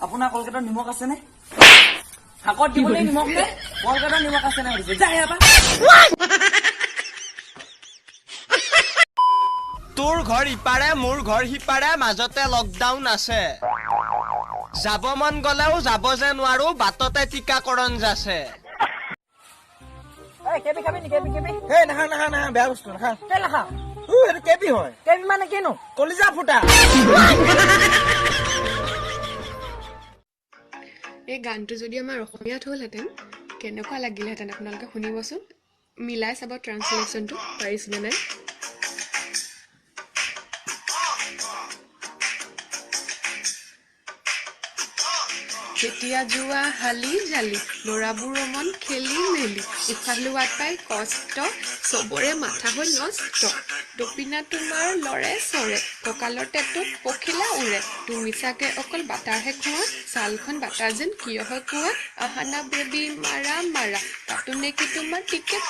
আপোনাৰ কলকাতাৰ নিমখ আছে নে? শাকত দিবলৈ নিমখ নে? কলকাতাৰ নিমখ আছে নে সুধিছে। যা ইয়াৰ পৰা। তোৰ ঘৰ ইপাৰে মোৰ ঘৰ সিপাৰে মাজতে লকডাউন আছে। যাব মন গলেও যাব যে নোৱাৰো বাটতে টিকাকৰণ যাছে। কেবি খাবি নি কেবি? নাখা বেয়া বস্তু নাখা। কেলে নাখা? এইটো কেবি হয়। কেবি মানে কিনো? কলিজা ফুটা। এই গানটো যদি আমাৰ অসমীয়াত হ'লহেঁতেন কেনেকুৱা লাগিলহেঁতেন আপোনালোকে শুনিবচোন। মিলাই চাব ট্ৰান্সলেশ্যনটো পাৰিছিলে নাই। কেতিয়া যোৱা হালি জালি ল'ৰাবোৰ মন খেলি মেলি উশাহ পাই কষ্ট চবৰে মাথা হৈ নষ্ট। দপিনা তোমাৰ লৰে চৰে কঁকালৰ টেটুত পখিলা উৰে তুমি চাগে অকল বাটাৰহে খোৱা ছালখন বাটাৰ যেন কিয় হয় কোৱা আহানা বেবী মাৰা মাৰা তাতো নেকি তোমাৰ টিকেট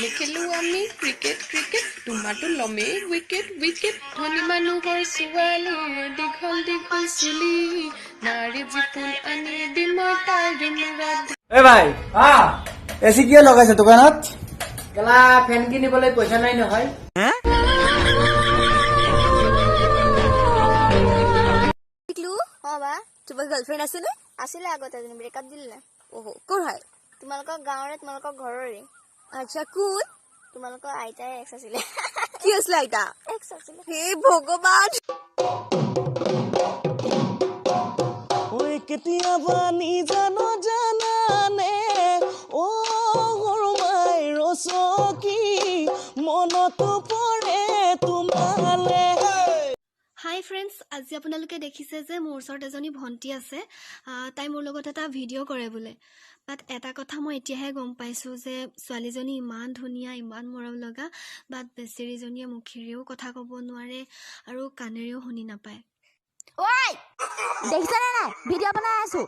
নেখেলো আমি ক্ৰিকেট তোমাৰতো লমেই উইকেট ধনী মানুহৰ ছোৱালী দীঘল চুলি নাৰী জীপুল আনি দিম মই তাইৰ মূৰত। এ ভাই এচি কিয় লগাইছে দোকানত? কেলা ফেন কিনিবলৈ পইচা নাই নহয়। তোমাৰ গাৰ্লফ্ৰেণ্ড আছিলে? আছিলে আগতে এজনী ব্ৰেকআপ দিলে। ওহো কোন হয়? তোমালোকৰ গাঁৱৰে তোমালোকৰ ঘৰৰে। আচ্ছা কোন? তোমালোকৰ আইতাৰ এক্স আছিলে। কি আছিলে আইতা? এক্স আছিলে। হে ভগৱান। ঐ কেতিয়াবা নিজানো জানানে অ গৰুমাই ৰচকি মনতো পৰে তোমালে। হাই ফ্ৰেণ্ডছ, আজি আপোনালোকে দেখিছে যে মোৰ ওচৰত এজনী ভণ্টি আছে। তাই মোৰ লগত এটা ভিডিঅ' কৰে বোলে। বাট এটা কথা মই এতিয়াহে গম পাইছোঁ যে ছোৱালীজনী ইমান ধুনীয়া, ইমান মৰম লগা, বাট বেচেৰীজনীয়ে মুখেৰেও কথা ক'ব নোৱাৰে আৰু কাণেৰেও শুনি নাপায়। ঐ দেখিছানে নাই? ভিডিঅ' বনাই আছো।